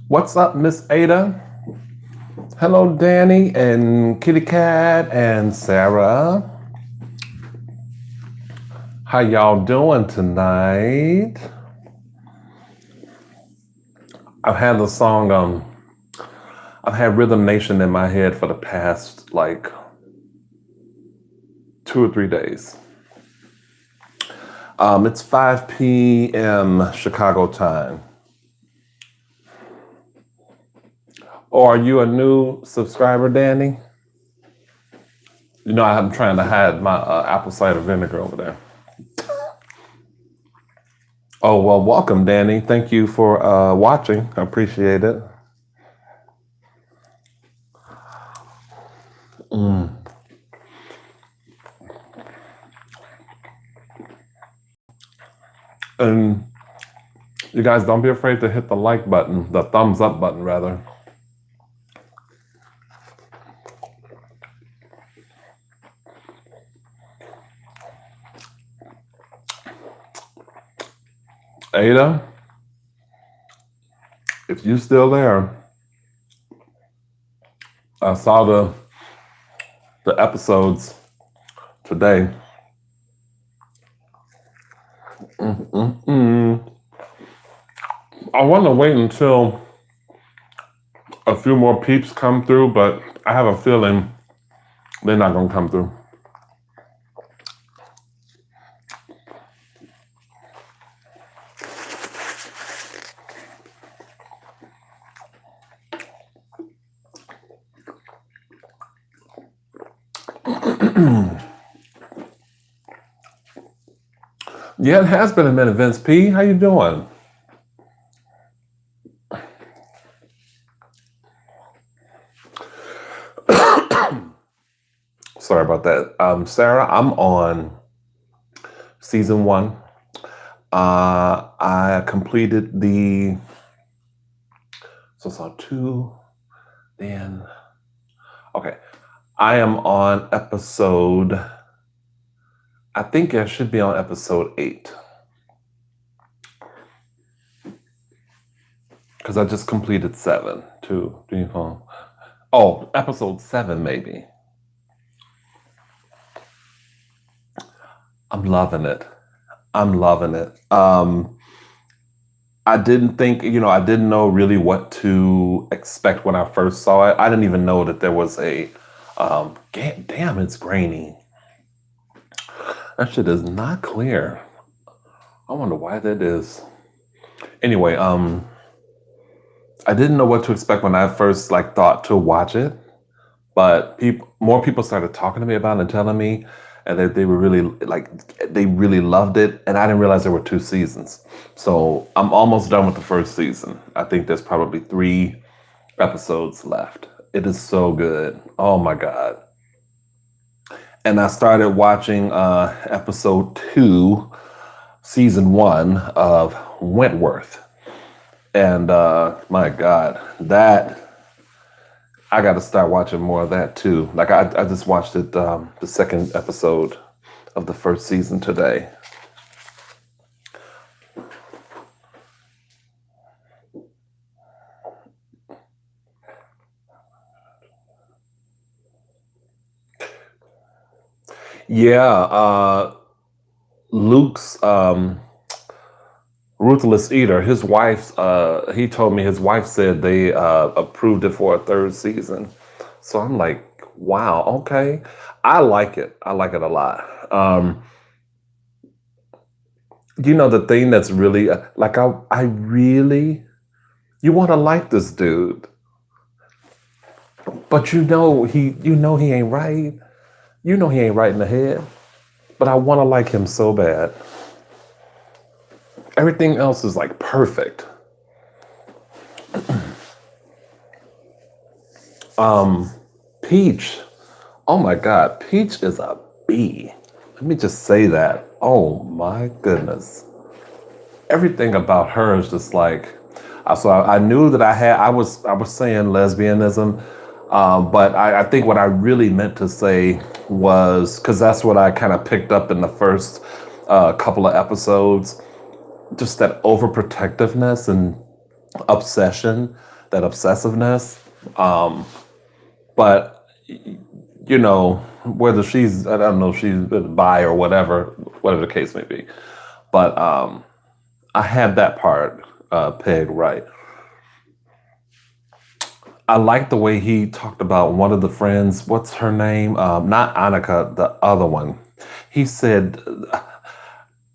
What's up, Miss Ada? Hello, Danny and Kitty Cat and Sarah. How y'all doing tonight? I've had the song, I've had Rhythm Nation in my head for the past like 2 or 3 days. It's 5 p.m. Chicago time. Or are you a new subscriber, Danny? You know, I'm trying to hide my apple cider vinegar over there. Oh, well, welcome, Danny. Thank you for watching. I appreciate it. And you guys, don't be afraid to hit the like button, the thumbs up button, rather. Ada, if you still there, I saw the episodes today. I want to wait until a few more peeps come through, but I have a feeling they're not going to come through. Yeah, it has been a minute, Vince P. How you doing? Sorry about that. Sarah, I'm on season 1. I completed so it's on 2, then, okay. I am on episode, I think I should be on episode 8. Because I just completed 7, 2, 3, 4. Oh, episode 7 maybe. I'm loving it. I didn't think, I didn't know really what to expect when I first saw it. I didn't even know that there was a, damn, it's grainy. That shit is not clear. I wonder why that is. Anyway, I didn't know what to expect when I first thought to watch it, but more people started talking to me about it and telling me, and they were really they really loved it, and I didn't realize there were 2 seasons. So I'm almost done with the first season. I think there's probably 3 episodes left. It is so good. Oh my God. And I started watching episode 2, season 1 of Wentworth. And my God, I got to start watching more of that too. I just watched it, the second episode of the first season today. Yeah, Luke's Ruthless Eater, his wife's, he told me his wife said they approved it for a 3rd season. So I'm like, wow, okay. I like it. I like it a lot. The thing that's really, I really, you want to like this dude, but he ain't right. He ain't right in the head, but I want to like him so bad. Everything else is like perfect. Peach. Oh my God, Peach is a B. Let me just say that. Oh my goodness. Everything about her is just like. So I knew that I was saying lesbianism, but I think what I really meant to say was because that's what I kind of picked up in the first couple of episodes, just that overprotectiveness and obsession, that obsessiveness. But whether she's I don't know if she's bi or whatever the case may be. But I had that part pegged right. I like the way he talked about one of the friends. What's her name? Not Annika, the other one. He said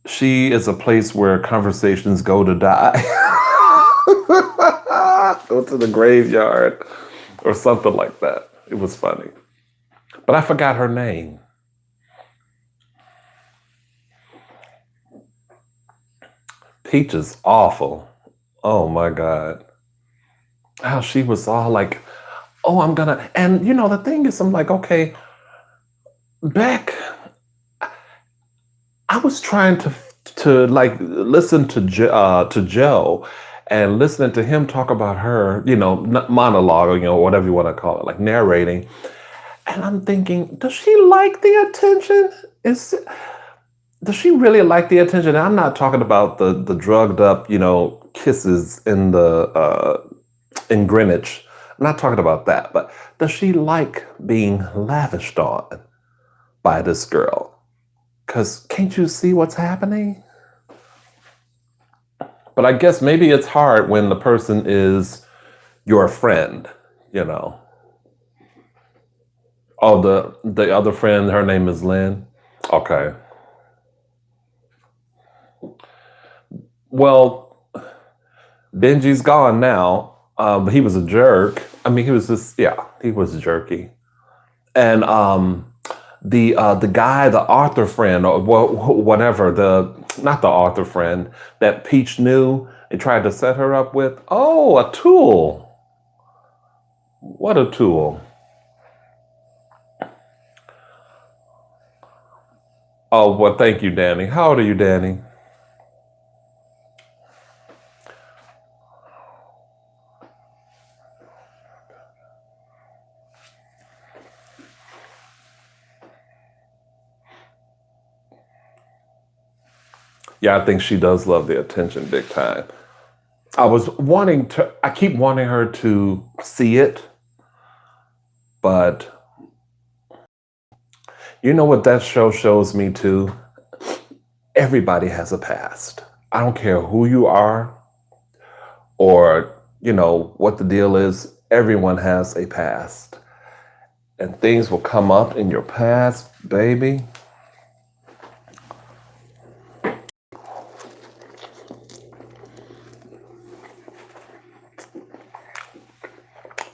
she is a place where conversations go to die. Go to the graveyard or something like that. It was funny. But I forgot her name. Peach is awful. Oh my God. How she was all like, oh, I'm gonna. And the thing is, I'm like, okay, Beck, I was trying to like listen to Joe and listening to him talk about her, monologue, or whatever you want to call it, like narrating. And I'm thinking, does she like the attention? Does she really like the attention? And I'm not talking about the drugged up, kisses in Greenwich. I'm not talking about that. But does she like being lavished on by this girl? Because can't you see what's happening? But I guess maybe it's hard when the person is your friend, you know. Oh, the other friend, her name is Lynn. Okay. Well, Benji's gone now. But he was a jerk. I mean, he was just he was jerky. And the guy, the Arthur friend, or whatever, the not the Arthur friend that Peach knew and tried to set her up with. Oh, a tool. What a tool. Oh, well, thank you, Danny. How old are you, Danny? Yeah, I think she does love the attention big time. I keep wanting her to see it, but you know what that show shows me too? Everybody has a past. I don't care who you are or, what the deal is. Everyone has a past. And things will come up in your past, baby.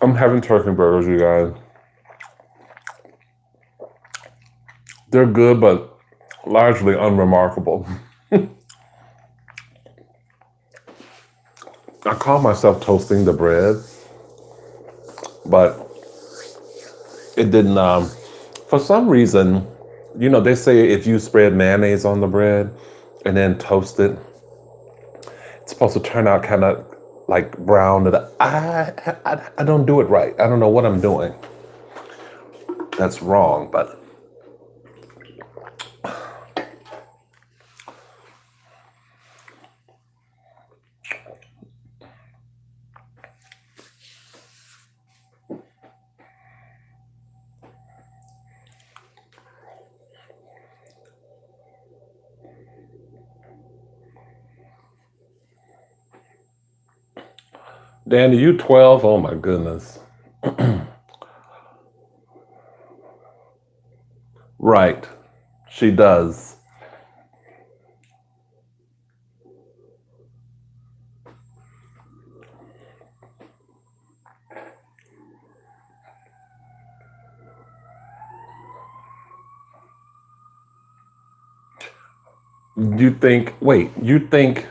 I'm having turkey burgers, you guys. They're good, but largely unremarkable. I call myself toasting the bread, but it didn't. For some reason, they say if you spread mayonnaise on the bread and then toast it, it's supposed to turn out kind of like brown. And I don't do it right. I don't know what I'm doing. That's wrong, but Danny, you 12? Oh my goodness. Right. She does. You think, wait, you think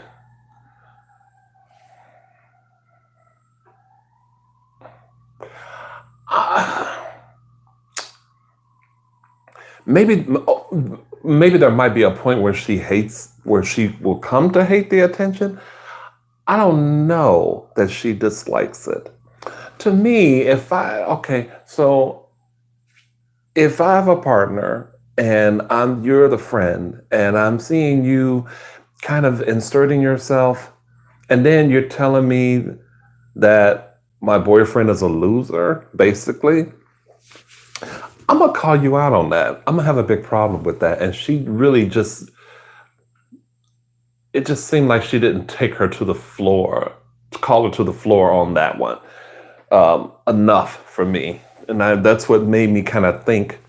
Uh, maybe maybe there might be a point where she will come to hate the attention. I don't know that she dislikes it. To me, if I have a partner and you're the friend and I'm seeing you kind of inserting yourself and then you're telling me that my boyfriend is a loser, basically, I'm gonna call you out on that. I'm gonna have a big problem with that. And she really just, it just seemed like she didn't take her to the floor, call her to the floor on that one enough for me. And that's what made me kind of think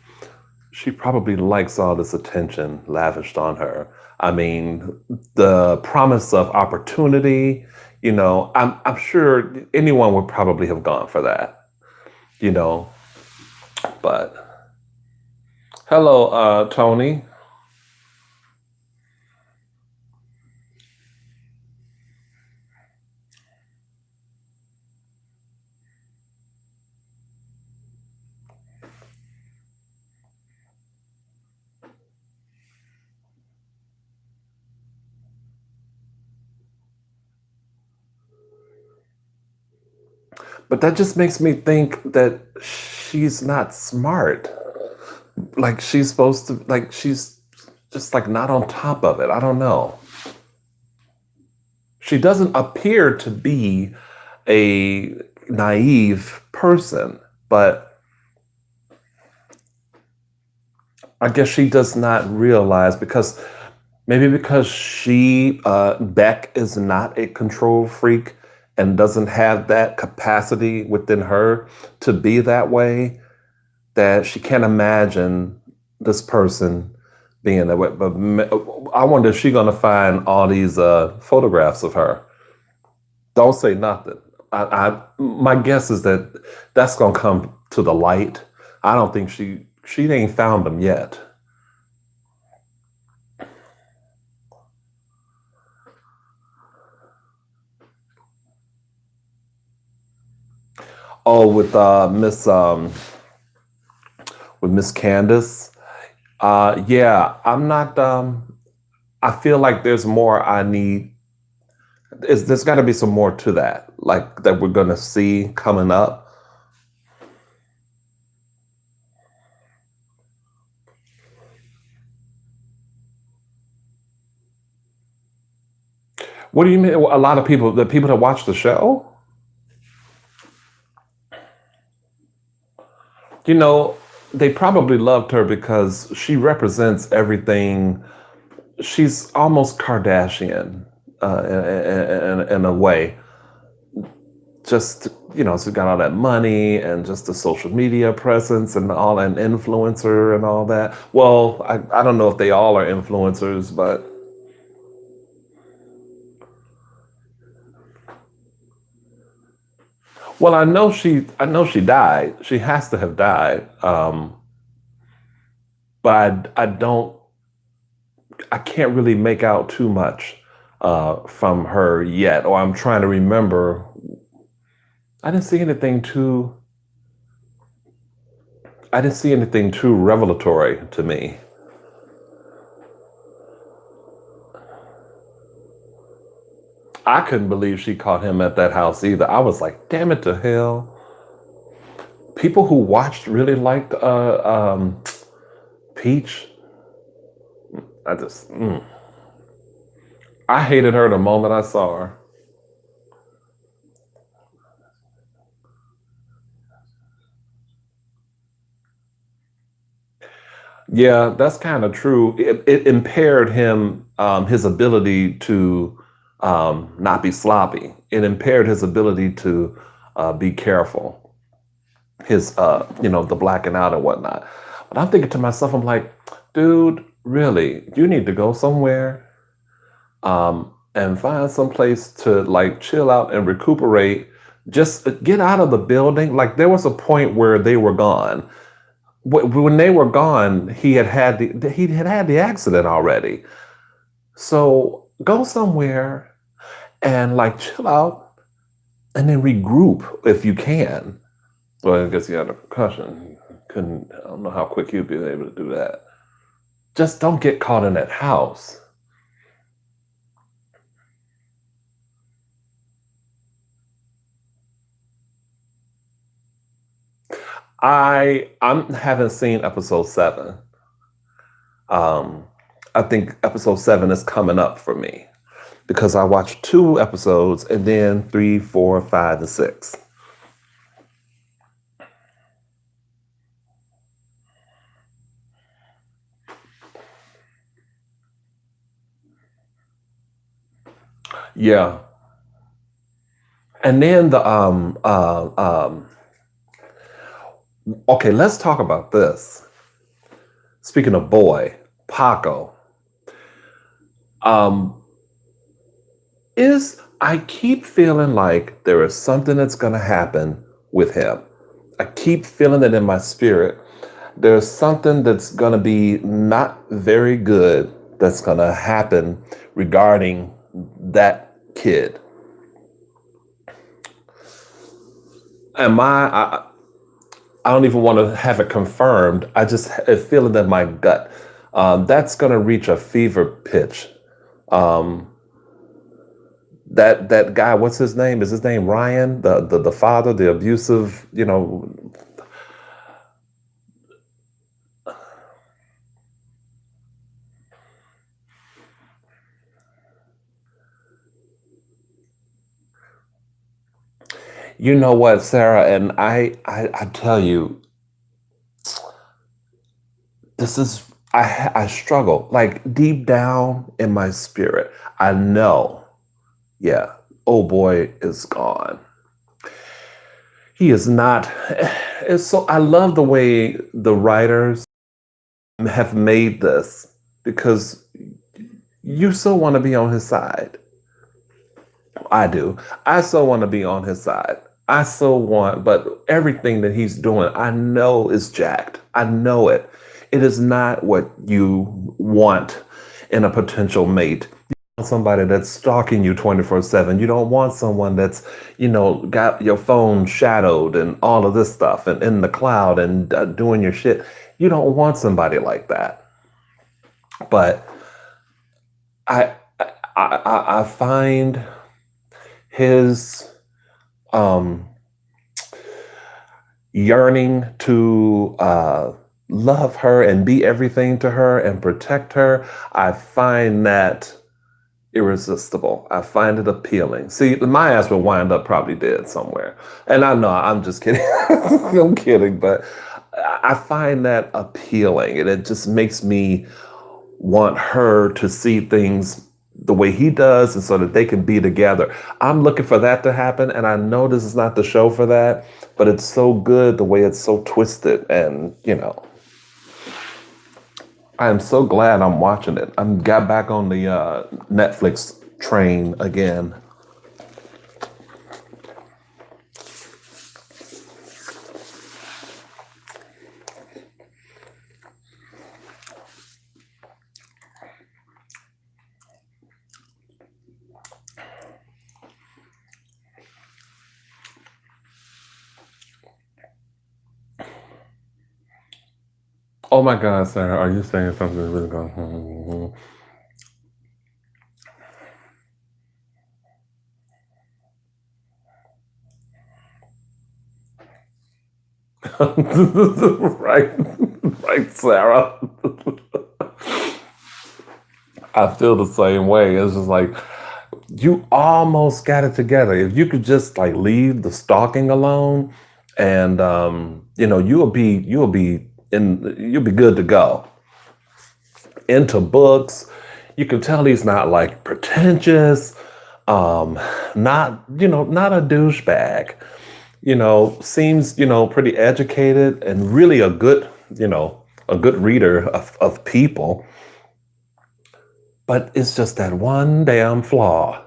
she probably likes all this attention lavished on her. I mean, the promise of opportunity, I'm sure anyone would probably have gone for that, you know. But hello, Tony. But that just makes me think that she's not smart. Like she's supposed to, like she's just like not on top of it. I don't know. She doesn't appear to be a naive person, but I guess she does not realize because Beck is not a control freak and doesn't have that capacity within her to be that way, that she can't imagine this person being that way. But I wonder if she's gonna find all these photographs of her. Don't say nothing. My guess is that that's gonna come to the light. I don't think she ain't found them yet. Oh, with Miss Candace. Yeah, I'm not. I feel like there's more I need. There's got to be some more to that, like that we're gonna see coming up. What do you mean? A lot of people, the people that watch the show, you know, they probably loved her because she represents everything. She's almost Kardashian in a way. Just she's got all that money and just the social media presence and all an influencer and all that. Well, I don't know if they all are influencers, but well, I know she died. She has to have died. But I can't really make out too much from her yet, or I'm trying to remember. I didn't see anything too. I didn't see anything too revelatory to me. I couldn't believe she caught him at that house either. I was like, damn it to hell. People who watched really liked Peach. I just, I hated her the moment I saw her. Yeah, that's kind of true. It impaired his ability to not be sloppy. It impaired his ability to be careful. The blacking out and whatnot. But I'm thinking to myself, I'm like, dude, really, you need to go somewhere and find some place to like chill out and recuperate. Just get out of the building. Like there was a point where they were gone. When they were gone, he had had the accident already. So go somewhere and like chill out and then regroup if you can. Well, I guess he had a concussion. Couldn't. I don't know how quick he'd be able to do that. Just don't get caught in that house. I haven't seen episode 7. Um, I think episode 7 is coming up for me because I watched 2 episodes and then 3, 4, 5, and 6. Yeah, and then the okay, let's talk about this. Speaking of boy, Paco. Um, is I keep feeling like there is something that's gonna happen with him. I keep feeling it in my spirit. There's something that's gonna be not very good that's gonna happen regarding that kid. Am I don't even want to have it confirmed. I just feel it in my gut. That's gonna reach a fever pitch. Um, that guy, what's his name? Is his name Ryan? The father, the abusive, you know what, Sarah, and I tell you, this is I struggle. Like deep down in my spirit, I know, yeah, oh boy is gone. He is not. It's so I love the way the writers have made this because you so want to be on his side. I do. I so want to be on his side. I so want, but everything that he's doing, I know is jacked. I know it. It is not what you want in a potential mate. You want somebody that's stalking you 24/7. You don't want someone that's, got your phone shadowed and all of this stuff and in the cloud and doing your shit. You don't want somebody like that. But I, I find his um, yearning to love her and be everything to her and protect her, I find that irresistible. I find it appealing. See, my ass will wind up probably dead somewhere. And I know I'm just kidding. I'm kidding, but I find that appealing. And it just makes me want her to see things the way he does and so that they can be together. I'm looking for that to happen and I know this is not the show for that, but it's so good the way it's so twisted and, I am so glad I'm watching it. I'm got back on the Netflix train again. Oh my God, Sarah, are you saying something really going? Right, right, Sarah. I feel the same way. It's just like you almost got it together. If you could just like leave the stalking alone, and you'll be good to go. Into books, you can tell he's not like pretentious, not a douchebag. Seems pretty educated and really a good reader of people. But it's just that one damn flaw.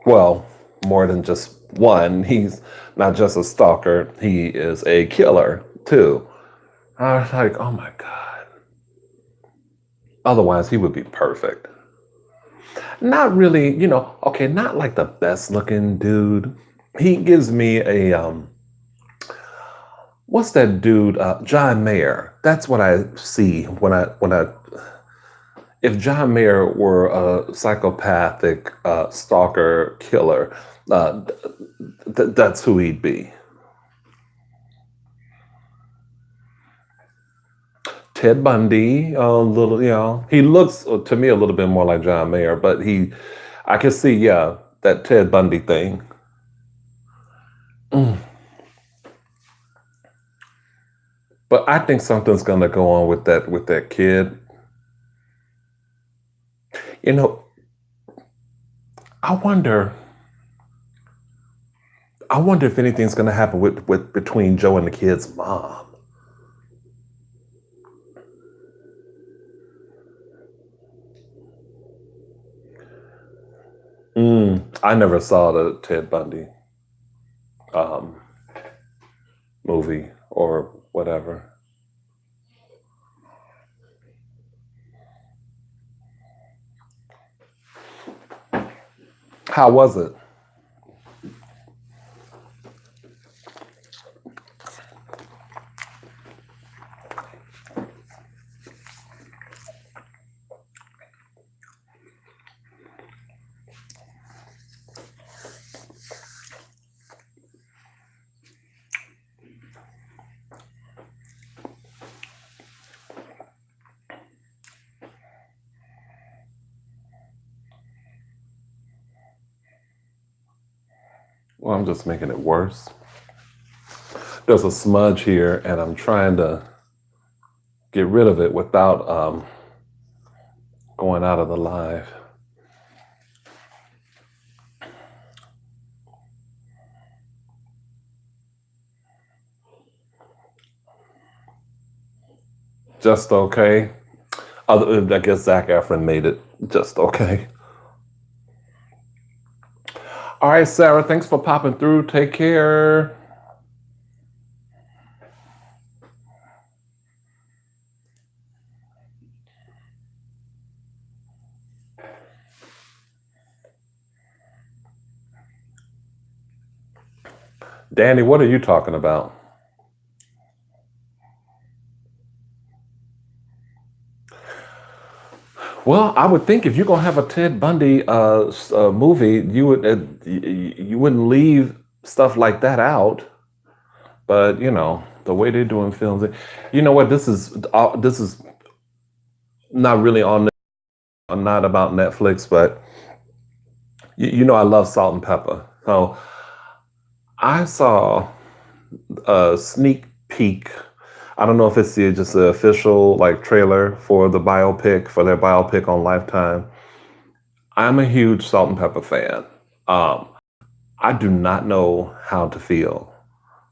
Well, more than just one. He's not just a stalker, he is a killer too. I was like, oh my God. Otherwise, he would be perfect. Not really, okay, not like the best looking dude, he gives me a what's that dude? John Mayer. That's what I see when I if John Mayer were a psychopathic stalker killer, uh, that's who he'd be. Ted Bundy, a little, he looks to me a little bit more like John Mayer, but I can see, yeah, that Ted Bundy thing. Mm. But I think something's gonna go on with that kid. You know, I wonder, I wonder if anything's gonna happen with between Joe and the kid's mom. I never saw the Ted Bundy um, movie or whatever. How was it? Well, I'm just making it worse. There's a smudge here, and I'm trying to get rid of it without going out of the live. Just okay. I guess Zach Efron made it just okay. All right, Sarah, thanks for popping through. Take care. Danny, what are you talking about? Well, I would think if you're gonna have a Ted Bundy movie, you wouldn't leave stuff like that out. But the way they're doing films, you know what? This is not really not about Netflix, but I love Salt and Pepper. So I saw a sneak peek. I don't know if it's just the official like trailer for their biopic on Lifetime. I'm a huge Salt and Pepper fan. Um, I do not know how to feel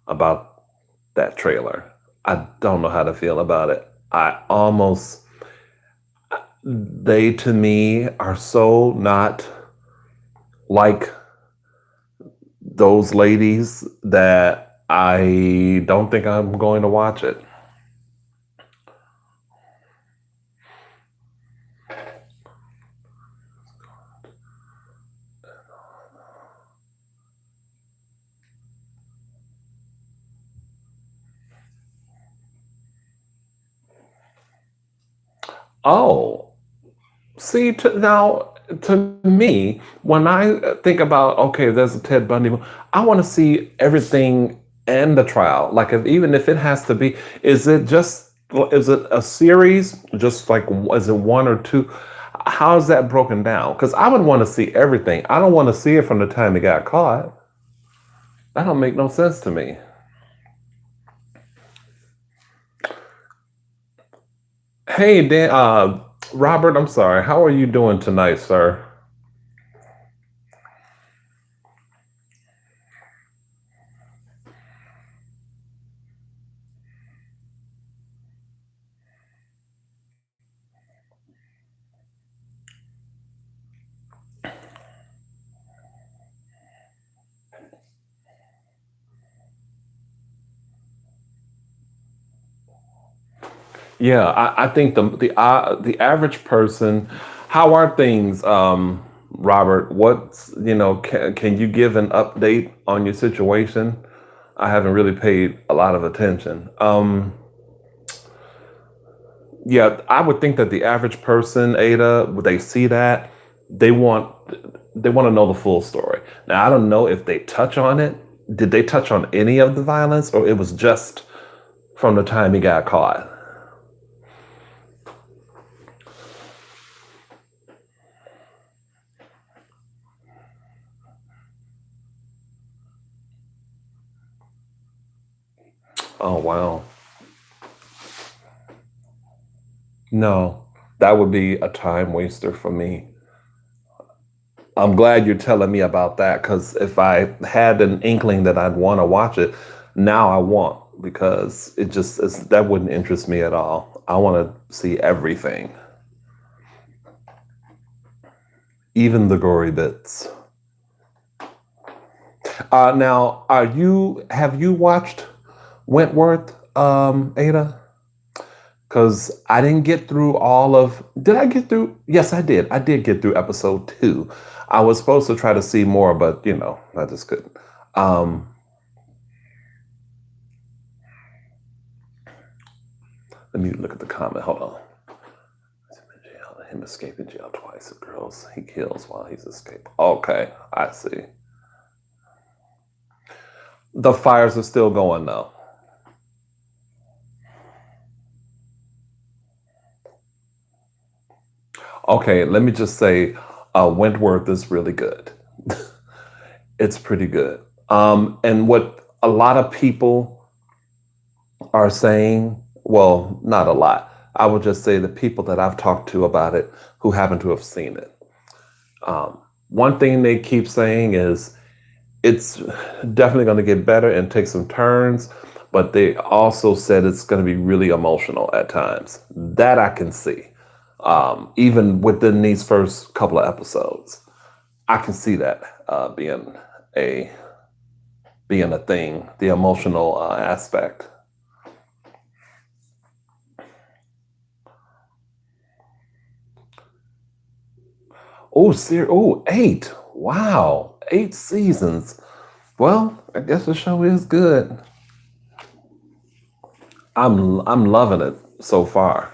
about that trailer. I don't know how to feel about it. They to me are so not like those ladies that I don't think I'm going to watch it. Oh, see, now to me, when I think about okay, there's a Ted Bundy, I want to see everything and the trial. Like even if it has to be, is it a series? Just like is it one or two? How is that broken down? Because I would want to see everything. I don't want to see it from the time he got caught. That don't make no sense to me. Hey, Dan, Robert, I'm sorry. How are you doing tonight, sir? Yeah, I think the average person, how are things? Robert, can you give an update on your situation? I haven't really paid a lot of attention. Yeah, I would think that the average person, Ada, would they see that, they want they want to know the full story. Now, I don't know if they touch on it. Did they touch on any of the violence, or it was just from the time he got caught? Oh wow. No, that would be a time waster for me. I'm glad you're telling me about that because if I had an inkling that I'd want to watch it, now I won't because that wouldn't interest me at all. I want to see everything, even the gory bits. Now, are you have you watched Wentworth, Ada? Because I didn't get through all of. Did I get through? Yes, I did. I did get through episode 2. I was supposed to try to see more, but I just couldn't. Um, Let me look at the comment. Hold on. Him escaping jail twice. The girls he kills while he's escaping. Okay, I see. The fires are still going though. Okay, let me just say, Wentworth is really good. It's pretty good. And what a lot of people are saying, well, not a lot. I would just say the people that I've talked to about it who happen to have seen it. One thing they keep saying is it's definitely going to get better and take some turns, but they also said it's going to be really emotional at times. That I can see. Even within these first couple of episodes, I can see that a being a thing, the emotional aspect. Oh, 8. Wow, 8 seasons. Well, I guess the show is good. I'm loving it so far.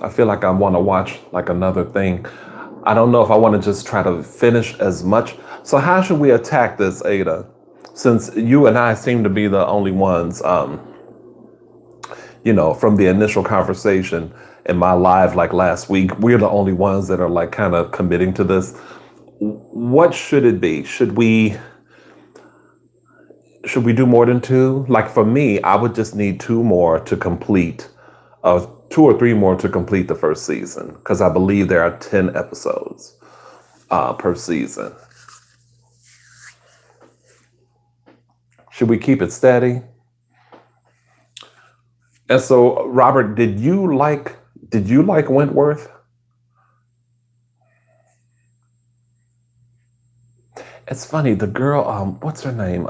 I feel like I want to watch like another thing. I don't know if I want to just try to finish as much. So how should we attack this, Ada? Since you and I seem to be the only ones, from the initial conversation in my live like last week, we're the only ones that are like kind of committing to this. What should it be? Should we do more than two? Like for me, I would just need two more to complete, 2 or 3 more to complete the first season, because I believe there are 10 episodes per season. Should we keep it steady? And so, Robert, did you like Wentworth? It's funny, the girl, what's her name?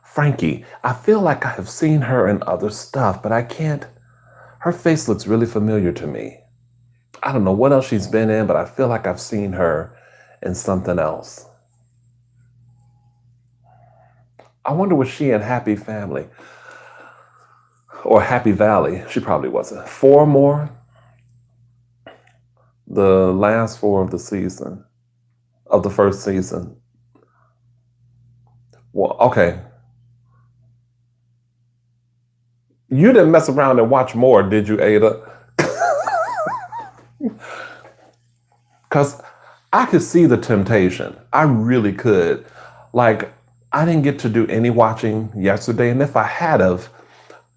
Frankie. I feel like I have seen her in other stuff, but I can't. Her face looks really familiar to me. I don't know what else she's been in, but I feel like I've seen her in something else. I wonder was she in Happy Family or Happy Valley? She probably wasn't. 4 more, the last 4 of the season, of the first season. Well, okay. You didn't mess around and watch more, did you, Ada? Because I could see the temptation. I really could. Like, I didn't get to do any watching yesterday, and if I had of,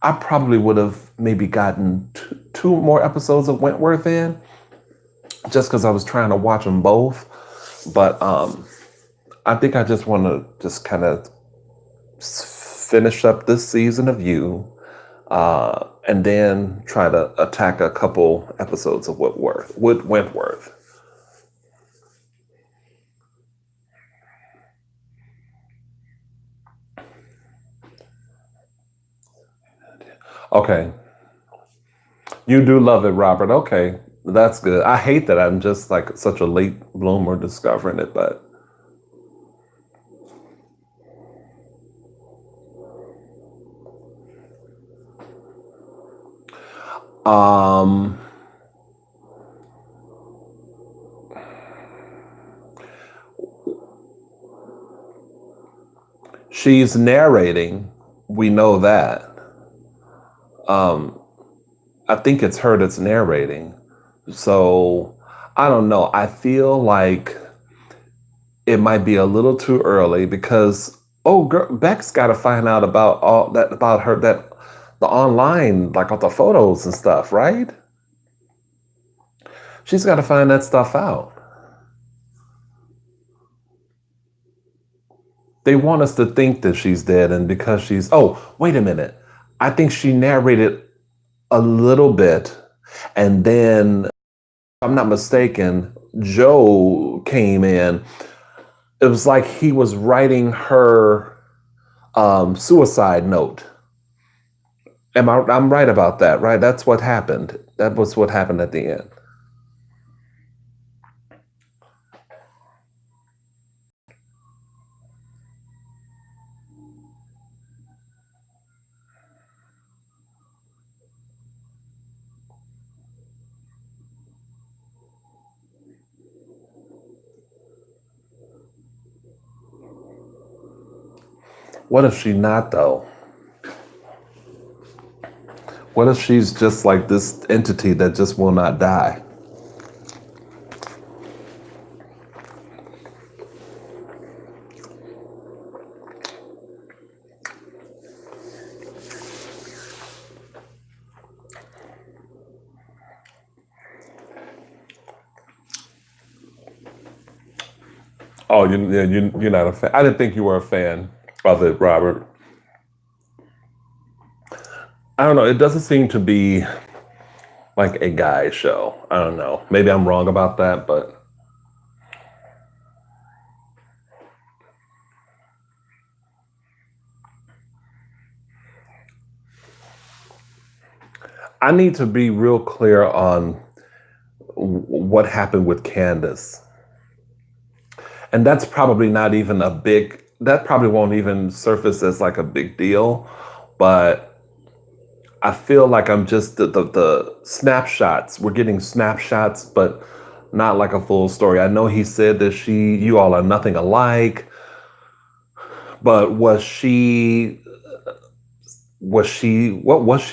I probably would have maybe gotten two more episodes of Wentworth in, just because I was trying to watch them both. But I think I just want to just kind of finish up this season of You, and then try to attack a couple episodes of Wentworth. Okay. You do love it, Robert. Okay, that's good. I hate that I'm just like such a late bloomer discovering it, but um, she's narrating. We know that. Um, I think it's her that's narrating. So I don't know. I feel like it might be a little too early because oh, girl, Beck's got to find out about all that about her that the online like all the photos and stuff, right? She's got to find that stuff out. They want us to think that she's dead, and because she's oh, wait a minute. I think she narrated a little bit, and then if I'm not mistaken, Joe came in. It was like he was writing her suicide note. I'm right about that, right? That's what happened. That was what happened at the end. What if she not though? What if she's just like this entity that just will not die? Oh, you're not a fan. I didn't think you were a fan of it, Robert. I don't know. It doesn't seem to be like a guy show. I don't know. Maybe I'm wrong about that, but I need to be real clear on what happened with Candace. And that's probably not even a big, that probably won't even surface as like a big deal. But I feel like I'm just the snapshots. We're getting snapshots, but not like a full story. I know he said that you all are nothing alike, but what was she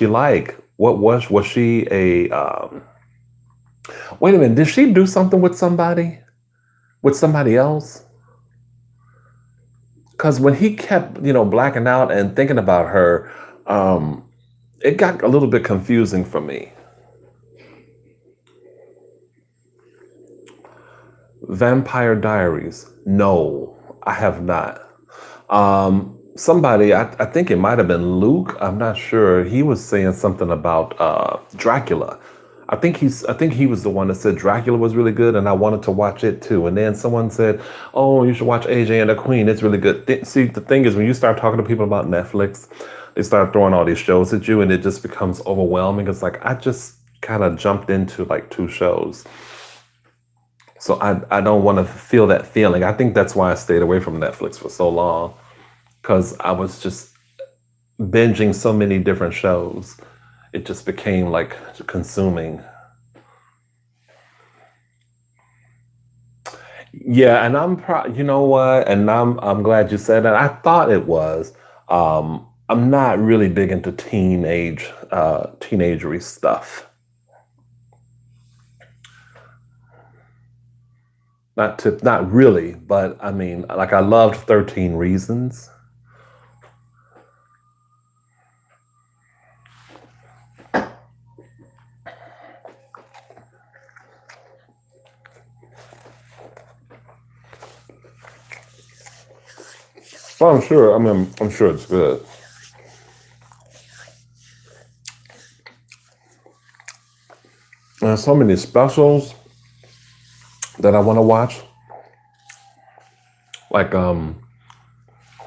like? Was she a, wait a minute, did she do something with somebody else? Because when he kept, blacking out and thinking about her, um, it got a little bit confusing for me. Vampire Diaries. No, I have not. Somebody, I think it might have been Luke. I'm not sure. He was saying something about Dracula. I think he was the one that said Dracula was really good, and I wanted to watch it too. And then someone said, "Oh, you should watch AJ and the Queen. It's really good." See, the thing is, when you start talking to people about Netflix, they start throwing all these shows at you, and it just becomes overwhelming. It's like I just kind of jumped into like two shows. So I don't want to feel that feeling. I think that's why I stayed away from Netflix for so long because I was just binging so many different shows. It just became like consuming. Yeah, and you know what? And I'm glad you said that. I thought it was. I'm not really big into teenagery stuff. Not really, but I mean, like I loved 13 Reasons. Well, I'm sure. I mean, I'm sure it's good. There's so many specials that I want to watch, like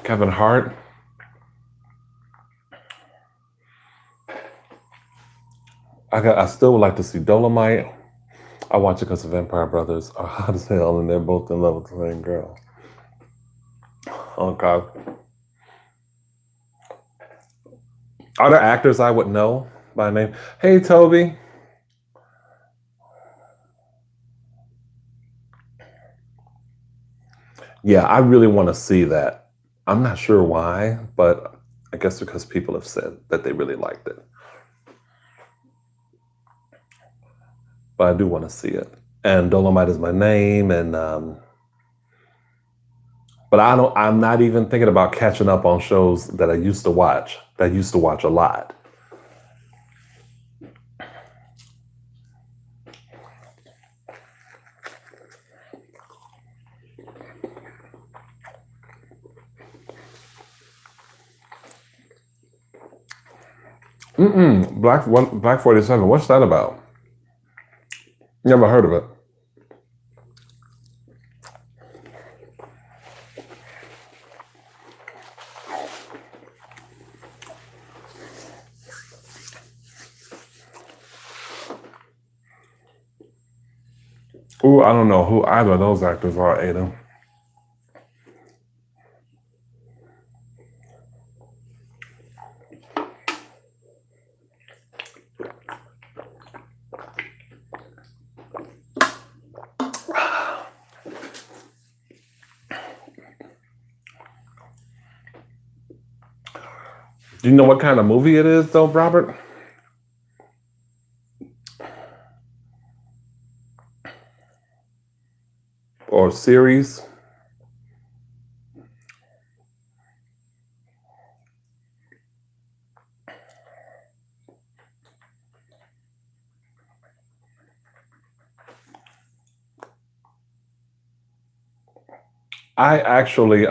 Kevin Hart. I still would like to see Dolomite. I watch it because the Vampire Brothers are hot as hell, and they're both in love with the same girl. Oh God, are there actors I would know by name? Hey, Toby. Yeah, I really want to see that. I'm not sure why, but I guess because people have said that they really liked it. But I do want to see it. And Dolomite is my name, and but I don't. I'm not even thinking about catching up on shows that I used to watch. That I used to watch a lot. Black 47. What's that about? Never heard of it. Ooh, I don't know who either of those actors are, Ada. Do you know what kind of movie it is, though, Robert? Or series? I actually,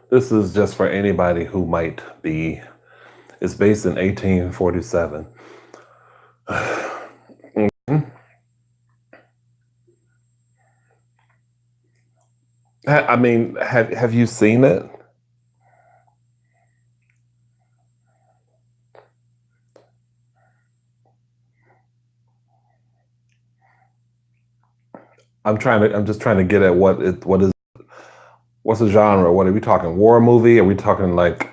this is just for anybody who might be. It's based in 1847. I mean, have you seen it? I'm just trying to get at what's the genre? What are we talking? War movie? Are we talking like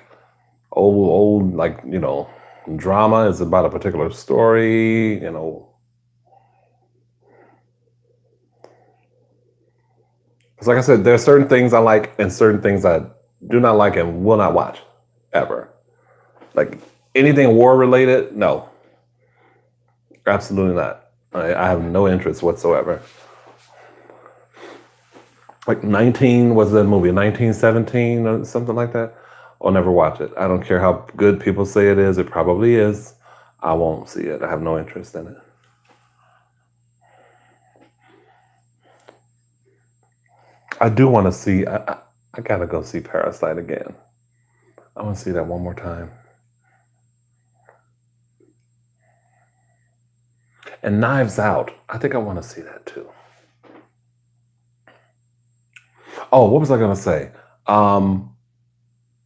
old, like, drama? Is it about a particular story? Because like I said, there are certain things I like and certain things I do not like and will not watch ever. Like anything war related, no, absolutely not. I have no interest whatsoever. Like 19 was that movie 1917 or something like that. I'll never watch it. I don't care how good people say it is. It probably is. I won't see it. I have no interest in it. I do want to see. I gotta go see Parasite again. I want to see that one more time. And Knives Out. I think I want to see that too. Oh, what was I gonna say? Um,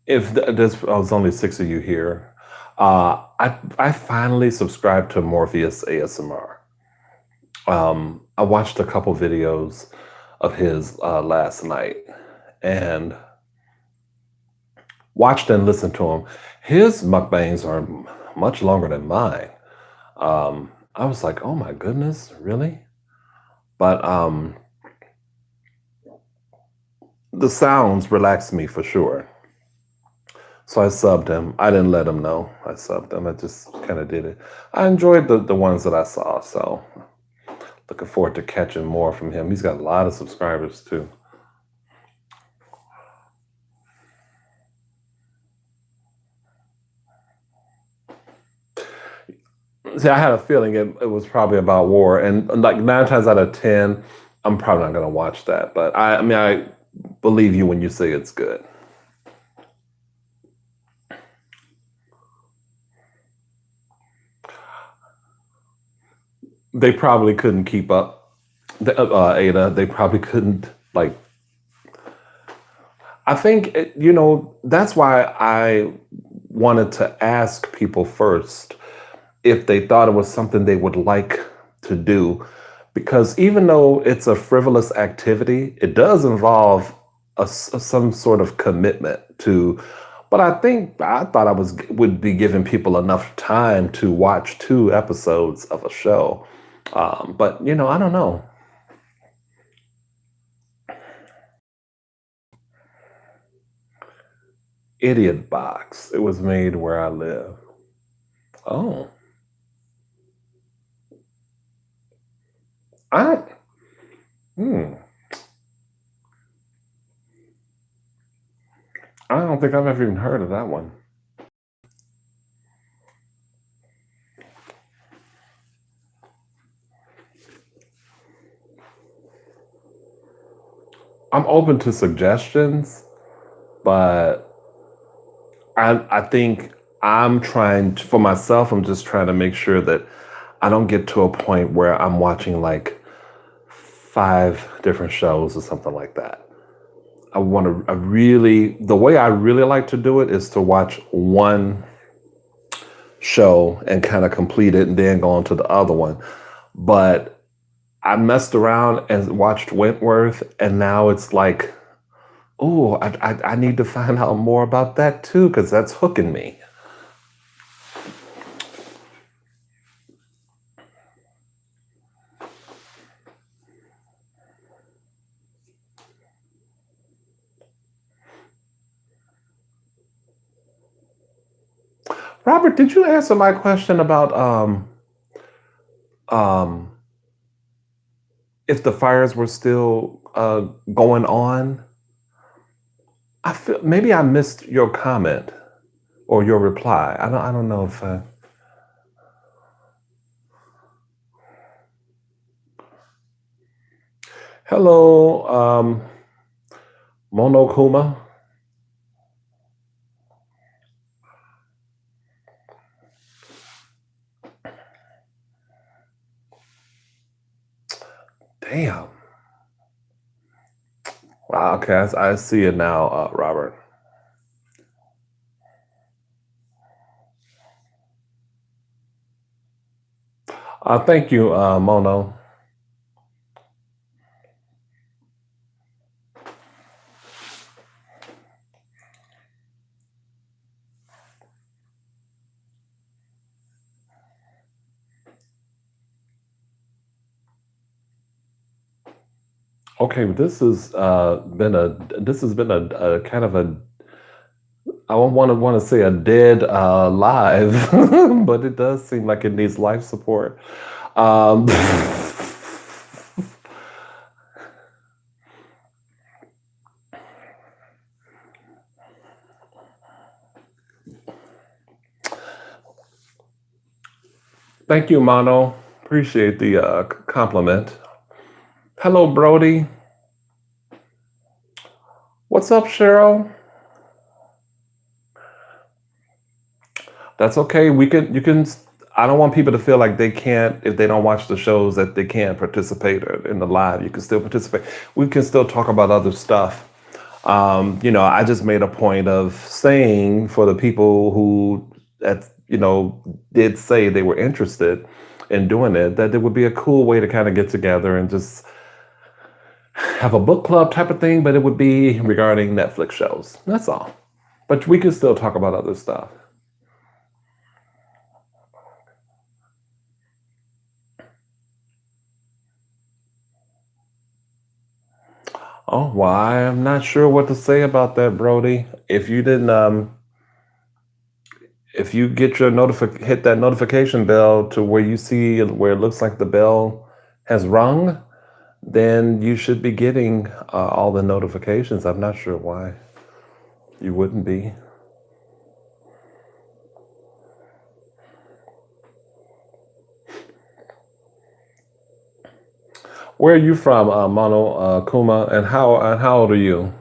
if there's was only six of you here, I finally subscribed to Morpheus ASMR. I watched a couple videos of his last night and watched and listened to him. His mukbangs are much longer than mine. I was like, oh my goodness, really? But the sounds relaxed me for sure. So I subbed him. I didn't let him know I subbed him. I just kind of did it. I enjoyed the ones that I saw. So looking forward to catching more from him. He's got a lot of subscribers too. See, I had a feeling it was probably about war, and like 9 times out of 10, I'm probably not going to watch that. But I mean, I believe you when you say it's good. They probably couldn't keep up. Ada, they probably couldn't like. I think that's why I wanted to ask people first if they thought it was something they would like to do. Because even though it's a frivolous activity, it does involve some sort of commitment to. But I thought would be giving people enough time to watch 2 episodes of a show. But I don't know. Idiot Box. It was made where I live. Oh, I hmm. I don't think I've ever even heard of that one. I'm open to suggestions, but I think for myself, I'm just trying to make sure that I don't get to a point where I'm watching like 5 different shows or something like that. The way I really like to do it is to watch one show and kind of complete it and then go on to the other one. But I messed around and watched Wentworth, and now it's like, oh, I need to find out more about that too, because that's hooking me. Robert, did you answer my question about um, if the fires were still going on? I feel maybe I missed your comment or your reply. I don't know if. Hello, Monokuma. Damn. Wow. Okay, I see it now, Robert. Thank you, Mono. Okay, this has been a kind of a, I don't want to say a dead live, but it does seem like it needs life support. Um, Thank you, Mono. Appreciate the compliment. Hello, Brody. What's up, Cheryl? That's okay. You can. I don't want people to feel like they can't, if they don't watch the shows, that they can't participate in the live. You can still participate. We can still talk about other stuff. I just made a point of saying for the people who, at did say they were interested in doing it, that it would be a cool way to kind of get together and just have a book club type of thing, but it would be regarding Netflix shows. That's all. But we can still talk about other stuff. Oh, well, I am not sure what to say about that, Brody. If you get your hit that notification bell to where you see where it looks like the bell has rung, then you should be getting all the notifications. I'm not sure why you wouldn't be. Where are you from, Mono Kuma, and how old are you?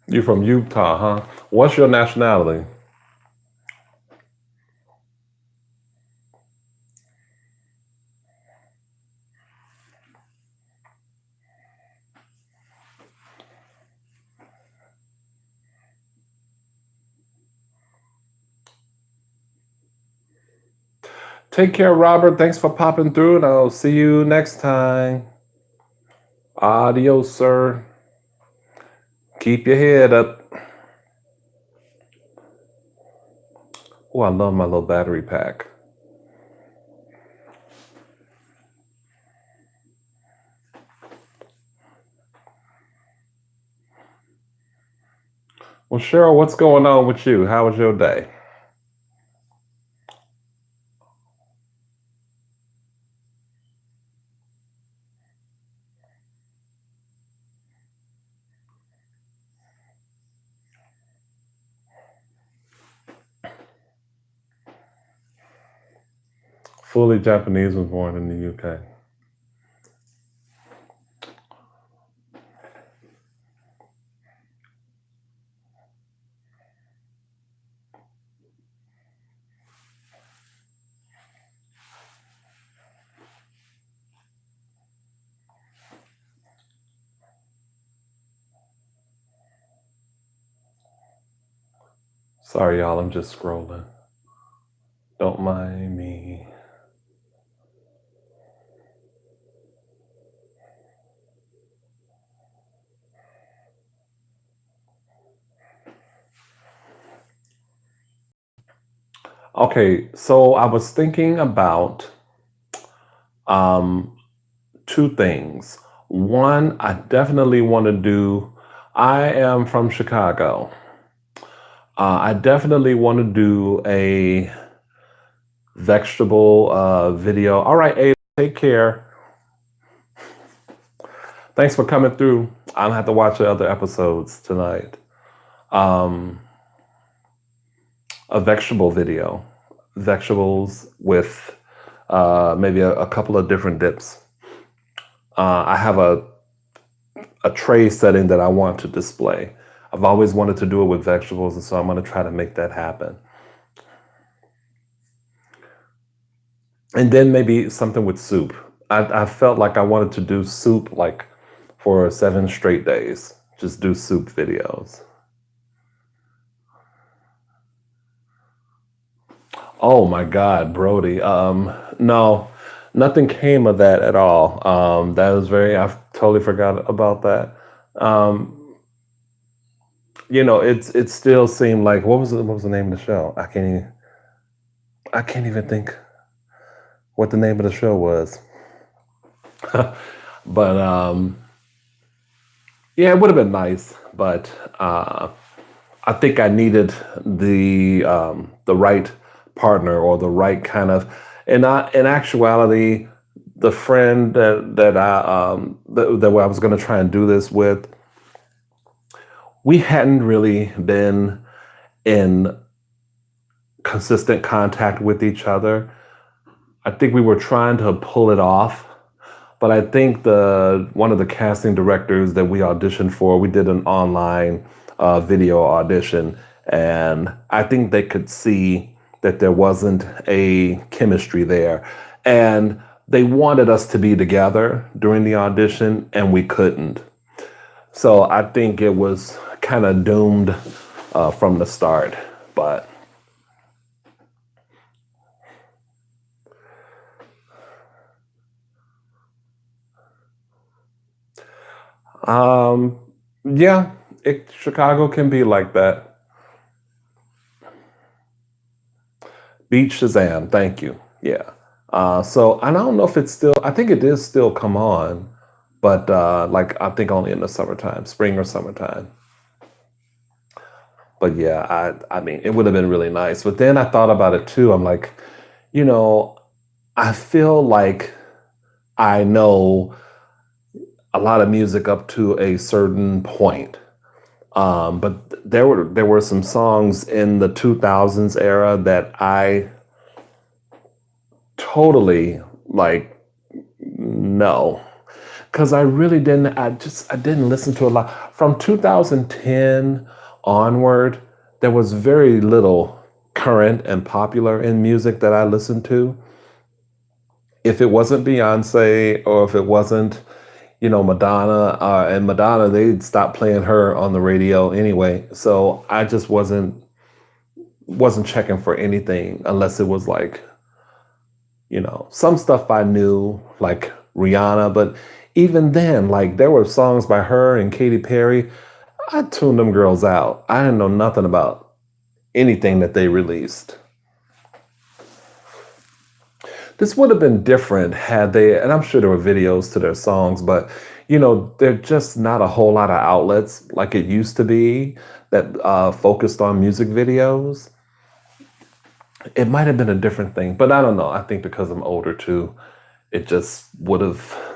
You from Utah, huh? What's your nationality? Take care, Robert. Thanks for popping through, and I'll see you next time. Adios, sir. Keep your head up. Oh, I love my little battery pack. Well, Cheryl, what's going on with you? How was your day? Fully Japanese, was born in the UK. Sorry, y'all. I'm just scrolling. Don't mind me. Okay, so I was thinking about um, two things. One, I definitely want to do. I am from Chicago. I definitely want to do a vegetable video. All right, Ada, take care. Thanks for coming through. I'm gonna have to watch the other episodes tonight. Um, a vegetable video, vegetables with maybe a couple of different dips. I have a tray setting that I want to display. I've always wanted to do it with vegetables, and so I'm going to try to make that happen. And then maybe something with soup. I felt like I wanted to do soup like for 7 straight days. Just do soup videos. Oh my God, Brody. No, nothing came of that at all. That was I totally forgot about that. Um, it still seemed like what was the name of the show? I can't even think what the name of the show was. But yeah, it would have been nice, but I think I needed the right partner or the right kind of. In actuality, the friend that I was going to try and do this with, we hadn't really been in consistent contact with each other. I think we were trying to pull it off, but I think the one of the casting directors that we auditioned for, we did an online video audition, and I think they could see that there wasn't a chemistry there, and they wanted us to be together during the audition, and we couldn't. So I think it was kind of doomed from the start, but. Um, yeah, Chicago can be like that. Beach Shazam, thank you. Yeah. So and I don't know if it's still. I think it is still come on, but like I think only in the summertime, spring or summertime. But yeah, I mean, it would have been really nice. But then I thought about it too. I'm like, you know, I feel like I know a lot of music up to a certain point. But there were some songs in the 2000s era that I totally like no, because I really didn't. I didn't listen to a lot from 2010 onward. There was very little current and popular in music that I listened to. If it wasn't Beyonce or if it wasn't, Madonna, and Madonna, they'd stop playing her on the radio anyway. So I just wasn't checking for anything unless it was like, some stuff I knew, like Rihanna, but even then, like there were songs by her and Katy Perry. I tuned them girls out. I didn't know nothing about anything that they released. This would have been different had they, and I'm sure there were videos to their songs, but they're just not a whole lot of outlets like it used to be that focused on music videos. It might have been a different thing, but I don't know. I think because I'm older too, it just would have.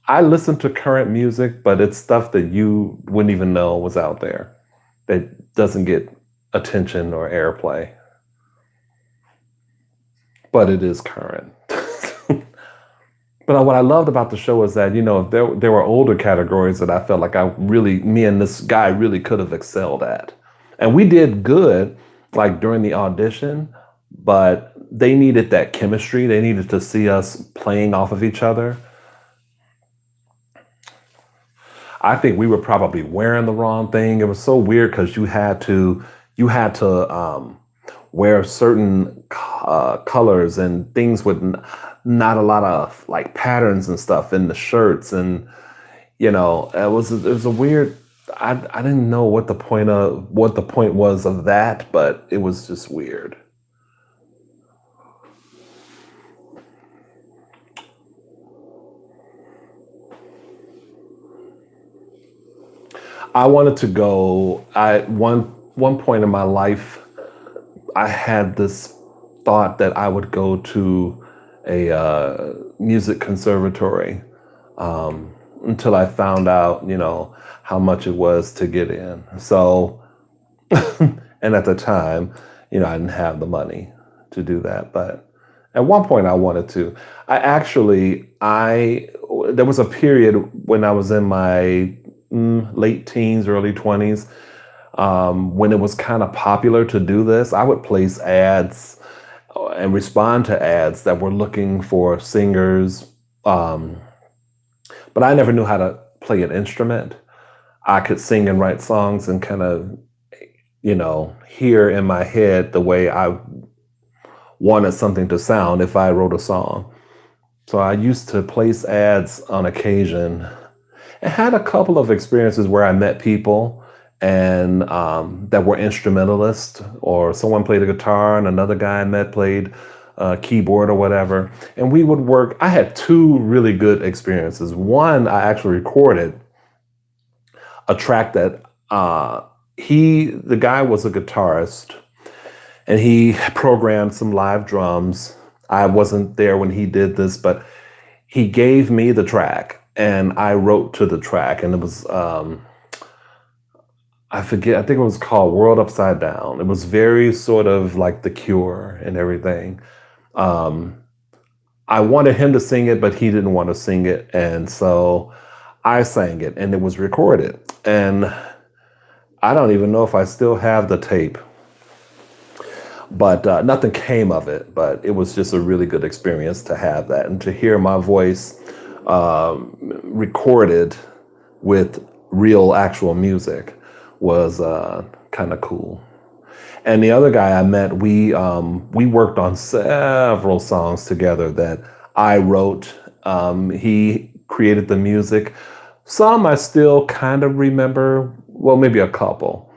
I listen to current music, but it's stuff that you wouldn't even know was out there that doesn't get attention or airplay, but it is current. But what I loved about the show is that, there were older categories that I felt like me and this guy really could have excelled at. And we did good, like during the audition, but they needed that chemistry. They needed to see us playing off of each other. I think we were probably wearing the wrong thing. It was so weird because you had to wear certain colors and things with not a lot of like patterns and stuff in the shirts, and it was a weird. I didn't know what the point was of that, but it was just weird. I wanted to go. I one point in my life, I had this thought that I would go to a music conservatory, until I found out, how much it was to get in. So, and at the time, I didn't have the money to do that. But at one point, I wanted to. There was a period when I was in my late teens, early 20s, when it was kind of popular to do this. I would place ads and respond to ads that were looking for singers, but I never knew how to play an instrument. I could sing and write songs and kind of, hear in my head the way I wanted something to sound if I wrote a song. So I used to place ads on occasion. I had a couple of experiences where I met people and that were instrumentalists, or someone played a guitar and another guy I met played keyboard or whatever. And we would work. I had two really good experiences. One, I actually recorded a track that the guy was a guitarist and he programmed some live drums. I wasn't there when he did this, but he gave me the track and I wrote to the track, and it was I forget, I think it was called World Upside Down. It was very sort of like The Cure and everything. Um, I wanted him to sing it, but he didn't want to sing it. And so I sang it and it was recorded. And I don't even know if I still have the tape, but nothing came of it. But it was just a really good experience to have that and to hear my voice recorded with real actual music was kind of cool. And the other guy I met, we worked on several songs together that I wrote. He created the music. Some I still kind of remember, well, maybe a couple.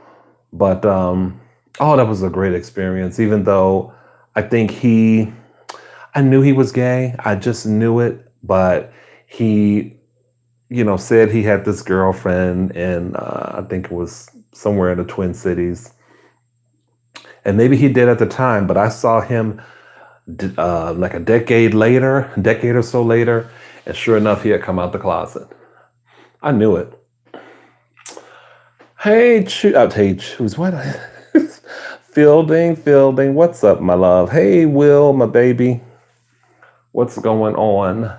But oh, that was a great experience. Even though I think I knew he was gay. I just knew it, but he said he had this girlfriend, and I think it was somewhere in the Twin Cities. And maybe he did at the time, but I saw him like a decade or so later, and sure enough, he had come out the closet. I knew it. Hey, choose what? Fielding. What's up, my love? Hey, Will, my baby. What's going on?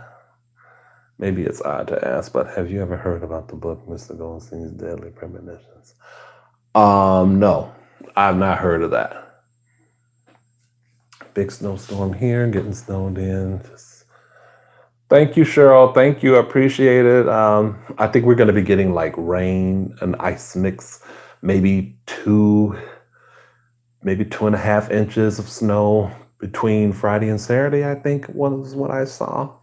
Maybe it's odd to ask, but have you ever heard about the book Mr. Goldstein's Deadly Premonitions? No, I've not heard of that. Big snowstorm here, getting snowed in. Thank you, Cheryl. Thank you. I appreciate it. I think we're going to be getting like rain and ice mix, maybe 2.5 inches of snow between Friday and Saturday, I think was what I saw.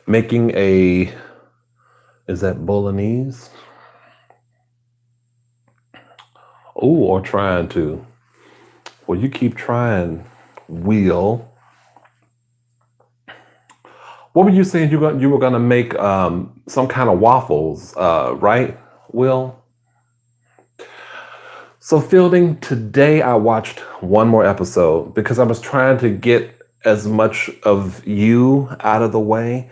Making is that bolognese? Oh, or trying to. Well, you keep trying, Will. What were you saying? You were gonna make some kind of waffles, right, Will? So Fielding, today I watched one more episode because I was trying to get as much of you out of the way.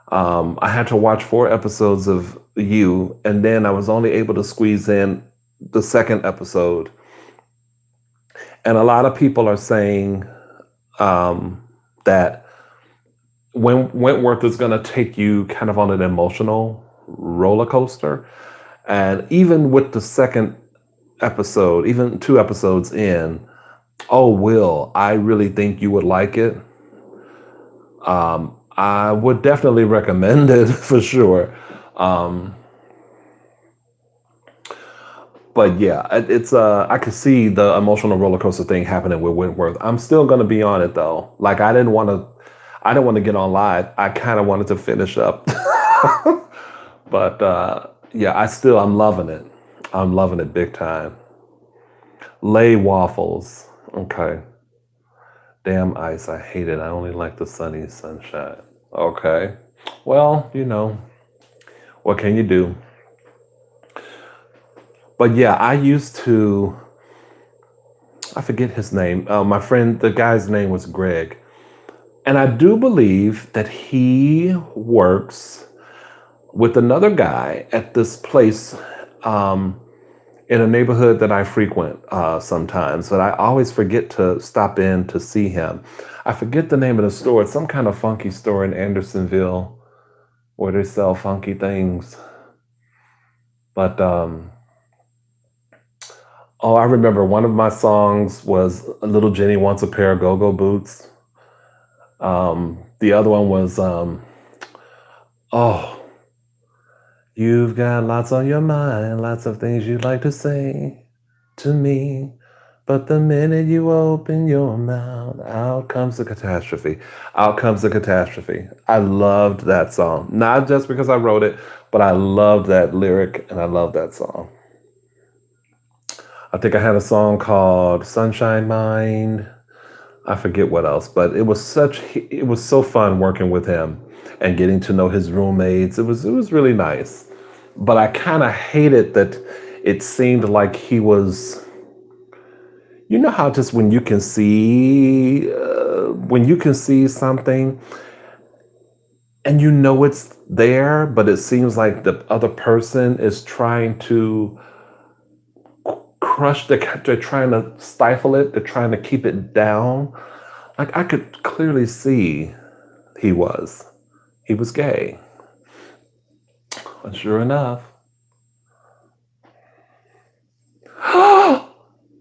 I had to watch 4 episodes of you, and then I was only able to squeeze in the second episode. And a lot of people are saying that Wentworth is going to take you kind of on an emotional roller coaster. And even with the second episode, even 2 episodes in, oh, Will, I really think you would like it. I would definitely recommend it for sure. But yeah, it's I could see the emotional roller coaster thing happening with Wentworth. I'm still gonna be on it though. Like I didn't want to get on live. I kind of wanted to finish up. But yeah, I'm loving it. I'm loving it big time. Lay waffles. Okay. Damn ice. I hate it. I only like the sunny sunshine. Okay. Well, what can you do? But yeah, I forget his name. My friend, the guy's name was Greg. And I do believe that he works with another guy at this place in a neighborhood that I frequent sometimes. But I always forget to stop in to see him. I forget the name of the store. It's some kind of funky store in Andersonville where they sell funky things. But I remember one of my songs was Little Jenny Wants a Pair of Go-Go Boots. The other one was, you've got lots on your mind, lots of things you'd like to say to me. But the minute you open your mouth, out comes the catastrophe. Out comes the catastrophe. I loved that song. Not just because I wrote it, but I loved that lyric and I love that song. I think I had a song called Sunshine Mind. I forget what else, but it was so fun working with him and getting to know his roommates. It was really nice. But I kind of hated that it seemed like he was, how just when you can see something and it's there, but it seems like the other person is trying to they're trying to stifle it, they're trying to keep it down. Like I could clearly see he was gay. And sure enough.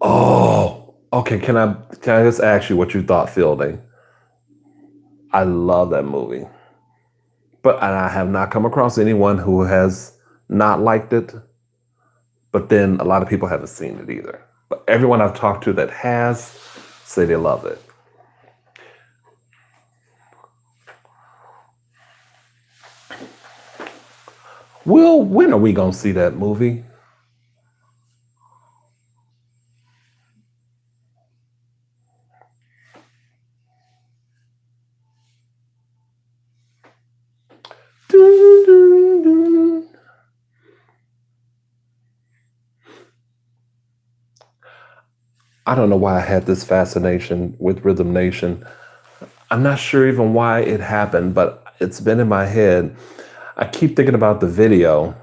Oh, okay. Can I just ask you what you thought, Fielding? I love that movie. And I have not come across anyone who has not liked it. But then a lot of people haven't seen it either. But everyone I've talked to that has say they love it. Will, when are we going to see that movie? I don't know why I had this fascination with Rhythm Nation. I'm not sure even why it happened, but it's been in my head. I keep thinking about the video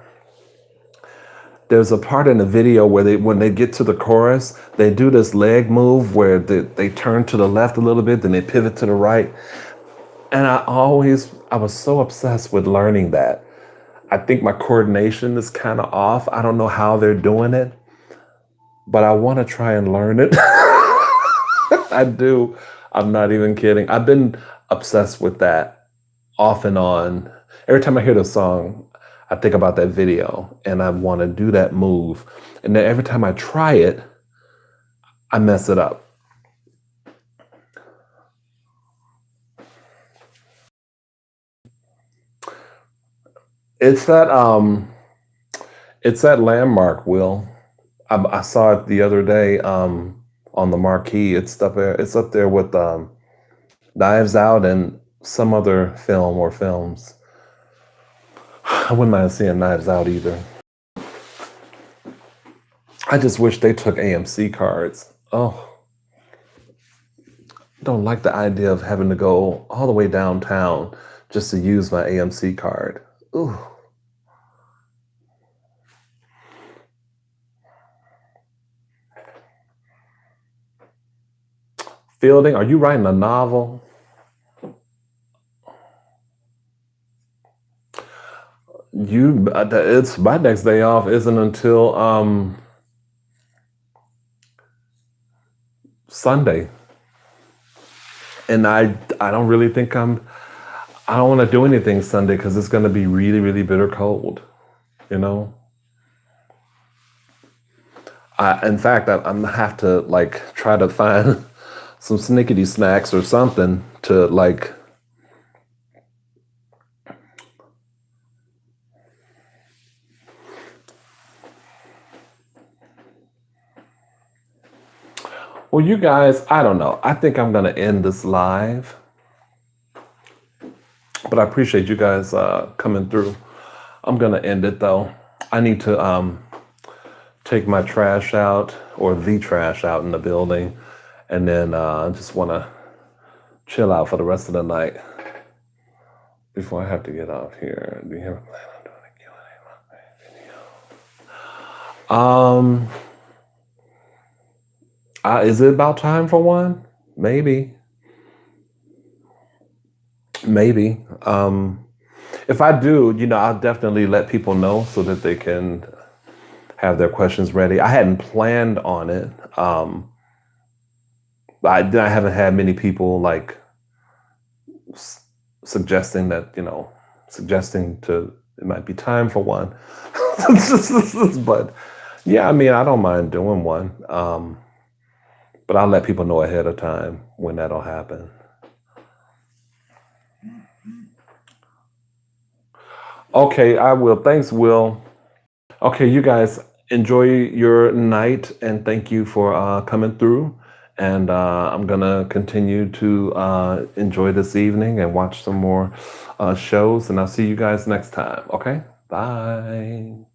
there's a part in the video where when they get to the chorus, they do this leg move where they turn to the left a little bit, then they pivot to the right. And I was so obsessed with learning that. I think my coordination is kind of off. I don't know how they're doing it, but I want to try and learn it. I do. I'm not even kidding. I've been obsessed with that off and on. Every time I hear the song, I think about that video and I want to do that move. And then every time I try it, I mess it up. It's that landmark, Will. I saw it the other day on the marquee. It's up there. It's up there with Knives Out and some other film or films. I wouldn't mind seeing Knives Out either. I just wish they took AMC cards. Oh, don't like the idea of having to go all the way downtown just to use my AMC card. Ooh. Fielding, are you writing a novel? It's my next day off isn't until Sunday, and I don't really think I don't want to do anything Sunday because it's going to be really, really bitter cold. You know. In fact, I'm gonna have to like try to find some snickety snacks or something to like. Well, you guys, I don't know. I think I'm gonna end this live, but I appreciate you guys coming through. I'm gonna end it though. I need to take my trash out or the trash out in the building, and then I just want to chill out for the rest of the night before I have to get off here. Do you have a plan on doing a Q&A video? Is it about time for one? Maybe. If I do, I'll definitely let people know so that they can have their questions ready. I hadn't planned on it. I haven't had many people like suggesting that, it might be time for one. But yeah, I mean, I don't mind doing one. But I'll let people know ahead of time when that'll happen. Okay, I will. Thanks, Will. Okay, you guys enjoy your night and thank you for coming through. And I'm gonna continue to enjoy this evening and watch some more shows. And I'll see you guys next time. Okay, bye.